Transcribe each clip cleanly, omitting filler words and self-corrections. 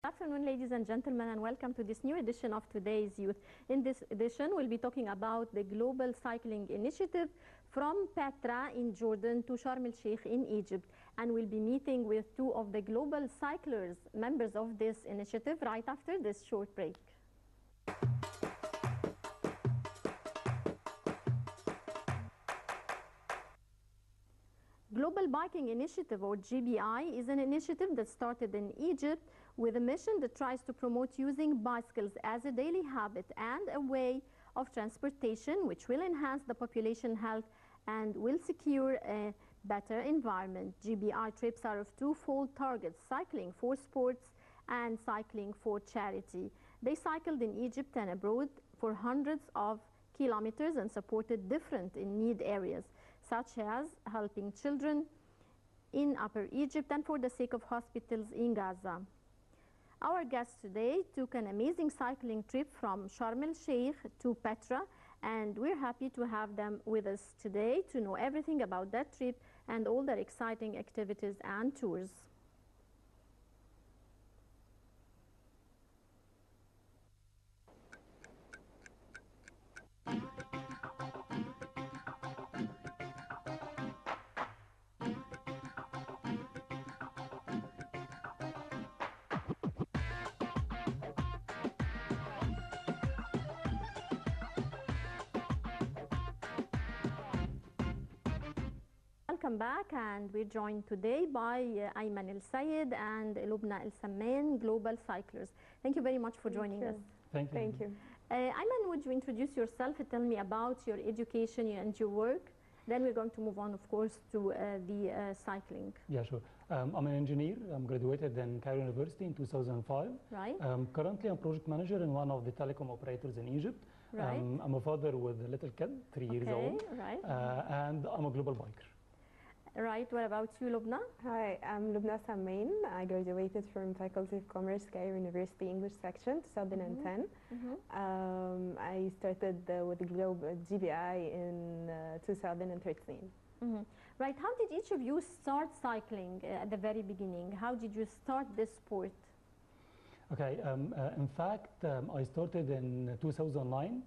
Good afternoon, ladies and gentlemen, and welcome to this new edition of Today's Youth. In this edition, we'll be talking about the Global Cycling Initiative from Petra in Jordan to Sharm el-Sheikh in Egypt. And we'll be meeting with two of the global cyclers, members of this initiative, right after this short break. Global Biking Initiative, or GBI, is an initiative that started in Egypt with a mission that tries to promote using bicycles as a daily habit and a way of transportation, which will enhance the population health and will secure a better environment. GBI trips are of twofold targets: cycling for sports and cycling for charity. They cycled in Egypt and abroad for hundreds of kilometers and supported different in-need areas, such as helping children in Upper Egypt and for the sake of hospitals in Gaza. Our guests today took an amazing cycling trip from Sharm el-Sheikh to Petra, and we're happy to have them with us today to know everything about that trip and all their exciting activities and tours. Welcome back, and we're joined today by Aiman and Lobna Samman, global cyclers. Thank you very much for joining us. Thank you. Thank you. Aiman, would you introduce yourself and tell me about your education and your work? Then we're going to move on, of course, to the cycling. Yeah, sure. I'm an engineer. I'm graduated in Cairo University in 2005. Right. Currently, I'm project manager in one of the telecom operators in Egypt. Right. I'm a father with a little kid, 3 years old. Right. And I'm a global biker. Right. What about you, Lobna? Hi, I'm Lobna Samman. I graduated from Faculty of Commerce, Cairo University English section, 2010. I started with Global GBI in 2013. Right. How did each of you start cycling at the very beginning? How did you start this sport? Okay. In fact, I started in 2009.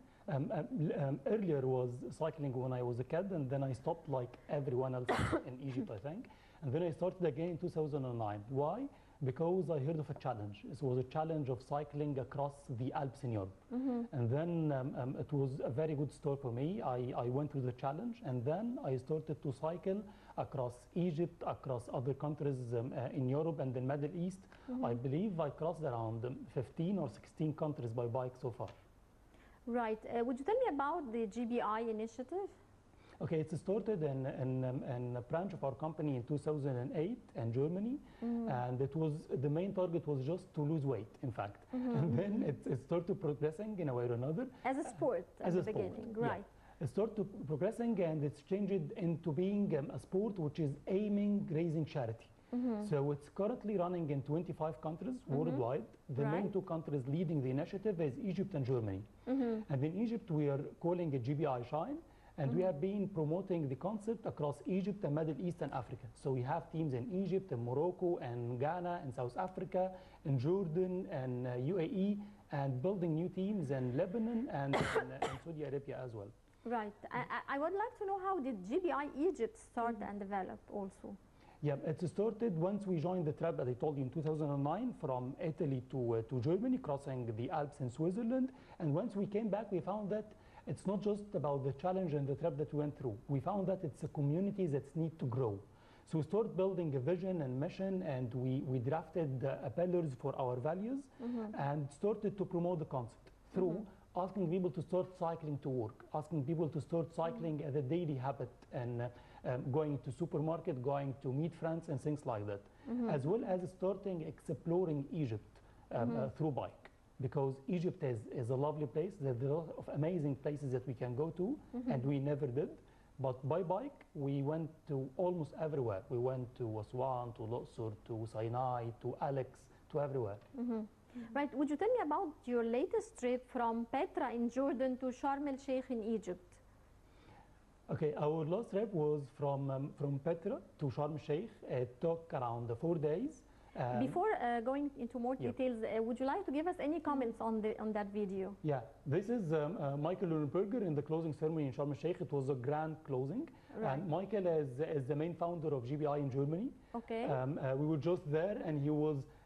Earlier was cycling when I was a kid, and then I stopped like everyone else in Egypt, I think. And then I started again in 2009. Why? Because I heard of a challenge. It was a challenge of cycling across the Alps in Europe. And then it was a very good start for me. I went through the challenge, and then I started to cycle across Egypt, across other countries in Europe and the Middle East. I believe I crossed around 15 or 16 countries by bike so far. Right. Would you tell me about the GBI initiative? Okay, it started in a branch of our company in 2008 in Germany, and it was the main target was just to lose weight, in fact. And then it started progressing in a way or another. As a sport at the beginning, right? Yeah. It started progressing, and it's changed into being a sport which is aiming raising charity. So it's currently running in 25 countries worldwide. The main two countries leading the initiative is Egypt and Germany. And in Egypt, we are calling it GBI Shine, and we have been promoting the concept across Egypt and Middle East and Africa. So we have teams in Egypt, in Morocco, and Ghana, and South Africa, in Jordan, and UAE, and building new teams in Lebanon and in Saudi Arabia as well. Right. I would like to know, how did GBI Egypt start and develop also? Yeah, it started once we joined the trip, as I told you, in 2009 from Italy to Germany, crossing the Alps in Switzerland. And once we came back, we found that it's not just about the challenge and the trip that we went through. We found that it's a community that needs to grow. So we started building a vision and mission, and we drafted pillars for our values and started to promote the concept through asking people to start cycling to work, asking people to start cycling as a daily habit, and going to supermarket, going to meet friends and things like that, as well as starting exploring Egypt through bike, because Egypt is a lovely place. There's a lot of amazing places that we can go to, and we never did. But by bike, we went to almost everywhere. We went to Aswan, to Luxor, to Sinai, to Alex, to everywhere. Right. Would you tell me about your latest trip from Petra in Jordan to Sharm el-Sheikh in Egypt? Okay, our last trip was from Petra to Sharm el-Sheikh. It took around 4 days. Before going into more details, would you like to give us any comments on that video? Yeah, this is Michael Leuenberger in the closing ceremony in Sharm el-Sheikh. It was a grand closing. Right. And Michael is the main founder of GBI in Germany. Okay. We were just there, and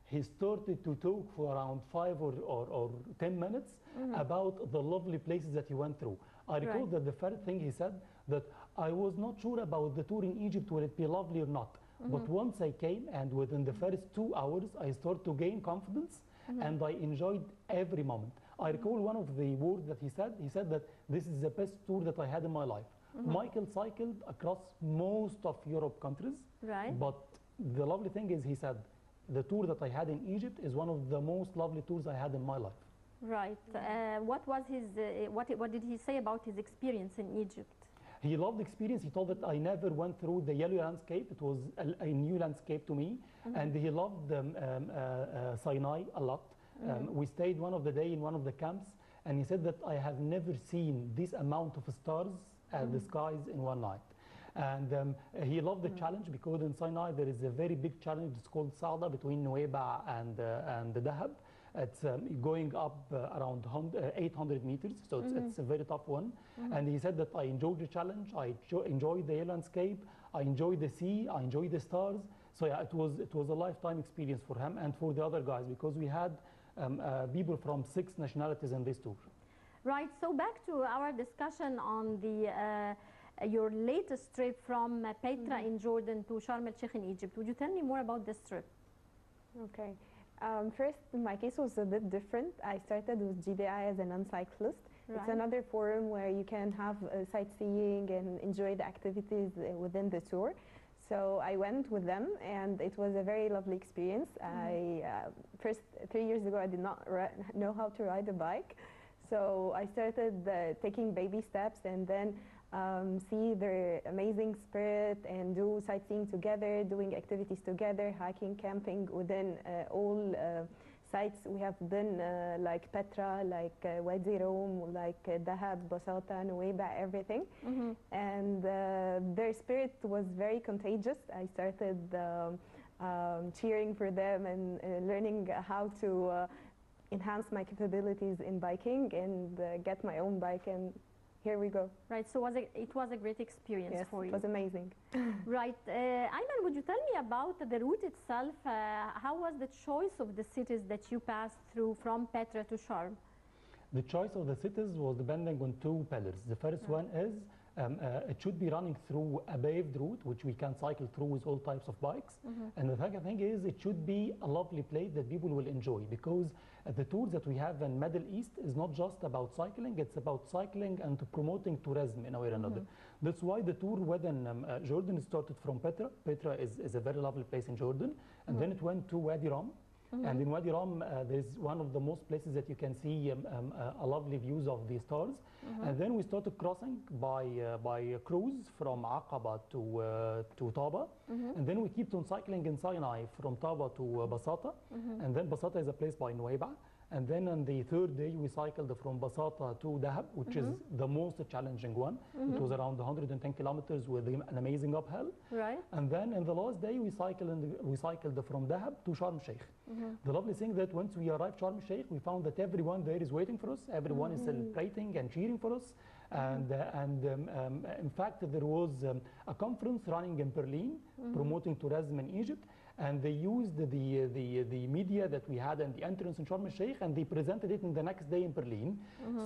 he started to talk for around 5 or 10 minutes about the lovely places that he went through. I recall that the first thing he said, that I was not sure about the tour in Egypt, will it be lovely or not. But once I came, and within the first 2 hours, I started to gain confidence, and I enjoyed every moment. I recall one of the words that he said that this is the best tour that I had in my life. Michael cycled across most of Europe countries, but the lovely thing is, he said, the tour that I had in Egypt is one of the most lovely tours I had in my life. Right. What was his? What did he say about his experience in Egypt? He loved the experience. He told that I never went through the yellow landscape. It was a new landscape to me. And he loved Sinai a lot. We stayed one of the day in one of the camps, and he said that I have never seen this amount of stars at the skies in one night. And he loved the challenge, because in Sinai there is a very big challenge. It's called Saada, between Nuweiba and Dahab. It's going up around 800 meters, so it's a very tough one. And he said that I enjoyed the challenge, I enjoyed the landscape, I enjoyed the sea, I enjoyed the stars. So yeah, it was a lifetime experience for him and for the other guys, because we had people from 6 nationalities in this tour. Right, so back to our discussion on your latest trip from Petra in Jordan to Sharm el-Sheikh in Egypt. Would you tell me more about this trip? Okay. First, my case was a bit different. I started with GBI as a non-cyclist. Right. It's another forum where you can have sightseeing and enjoy the activities within the tour. So I went with them, and it was a very lovely experience. First, 3 years ago, I did not know how to ride a bike. So I started taking baby steps, and then see their amazing spirit and do sightseeing together, doing activities together, hiking, camping within all sites we have been, like Petra, like Wadi Rum, like Dahab, Basata, Nuweiba, everything. And their spirit was very contagious. I started cheering for them and learning how to enhance my capabilities in biking and get my own bike, and here we go. Right, so it was a great experience for you. Yes, it was amazing. Right, Aiman, would you tell me about the route itself? How was the choice of the cities that you passed through from Petra to Sharm? The choice of the cities was depending on 2 pillars. The first one is it should be running through a paved route, which we can cycle through with all types of bikes. And the second thing is it should be a lovely place that people will enjoy, because the tours that we have in Middle East is not just about cycling, it's about cycling and promoting tourism in a way or another. That's why the tour within Jordan started from Petra. Petra is a very lovely place in Jordan. And then it went to Wadi Rum. And in Wadi Rum, there's one of the most places that you can see a lovely views of the stars. And then we started crossing by cruise from Aqaba to Taba. And then we kept on cycling in Sinai from Taba to Basata. And then Basata is a place by Nuweiba. And then on the 3rd day, we cycled from Basata to Dahab, which is the most challenging one. It was around 110 kilometers with an amazing uphill. Right. And then in the last day, we cycled from Dahab to Sharm el-Sheikh. The lovely thing that once we arrived Sharm el-Sheikh, we found that everyone there is waiting for us. Everyone is celebrating and cheering for us. And in fact, there was a conference running in Berlin promoting tourism in Egypt. And they used the media that we had in the entrance in Sharm el-Sheikh, and they presented it in the next day in Berlin.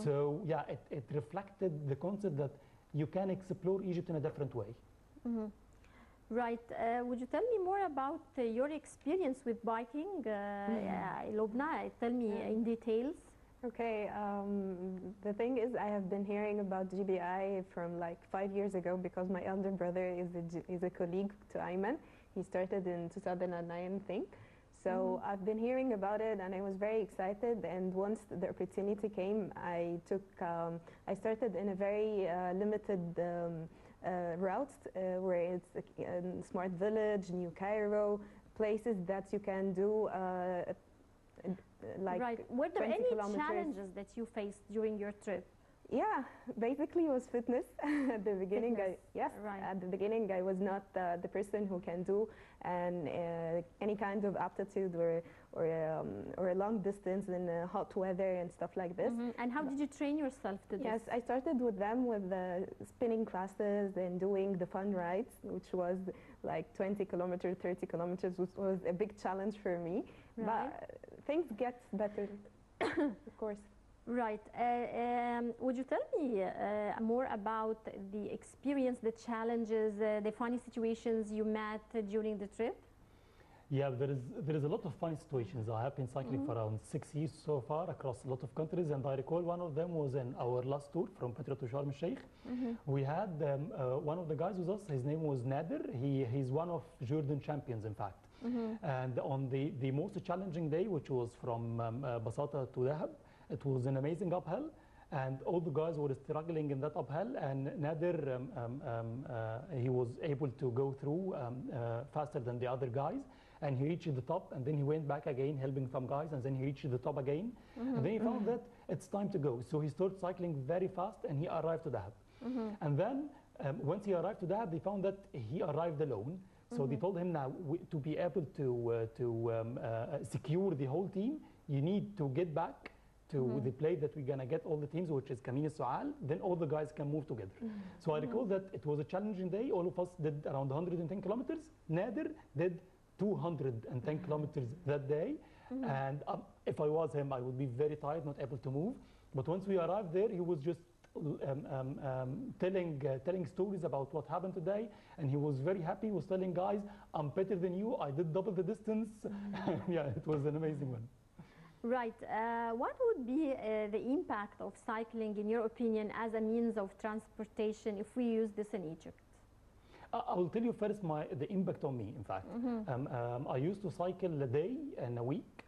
So yeah, it reflected the concept that you can explore Egypt in a different way. Right. Would you tell me more about your experience with biking? Lobna, tell me in details. Okay, the thing is, I have been hearing about GBI from like 5 years ago, because my elder brother is a colleague to Aiman. He started in 2009, I think. So I've been hearing about it, and I was very excited. And once the opportunity came, I started in a very limited route, where it's Smart Village, New Cairo, places that you can do like right. Were there any kilometers. challenges that you faced during your trip? Yeah, basically it was fitness. At the beginning, Fitness, yes, right. at the beginning I was not the person who can do any kind of aptitude or a long distance in hot weather and stuff like this. And how did you train yourself to this? Yes, I started with them with the spinning classes and doing the fun rides, which was like 20 kilometers, 30 kilometers, which was a big challenge for me. Right. But things get better, of course. Right. Would you tell me more about the experience, the challenges, the funny situations you met during the trip? Yeah, there is a lot of funny situations. I have been cycling for around 6 years so far across a lot of countries, and I recall one of them was in our last tour from Petra to Sharm el-Sheikh. We had one of the guys with us. His name was Nader. He's one of Jordan champions, in fact. And on the most challenging day, which was from Basata to Dahab, it was an amazing uphill, and all the guys were struggling in that uphill, and Nader, he was able to go through faster than the other guys, and he reached the top, and then he went back again, helping some guys, and then he reached the top again, and then he found that it's time to go. So he started cycling very fast, and he arrived to Dahab. And then once he arrived to Dahab, they found that he arrived alone. So they told him now, to be able to secure the whole team, you need to get back to the place that we're going to get all the teams, which is Kameen Sual, then all the guys can move together. So I recall that it was a challenging day. All of us did around 110 kilometers. Nader did 210 kilometers that day. And if I was him, I would be very tired, not able to move. But once we arrived there, he was just telling stories about what happened today, and he was very happy. He was telling guys, I'm better than you, I did double the distance. Yeah, it was an amazing one. Right. What would be the impact of cycling, in your opinion, as a means of transportation if we use this in Egypt? I will tell you first the impact on me, in fact. I used to cycle a day and a week.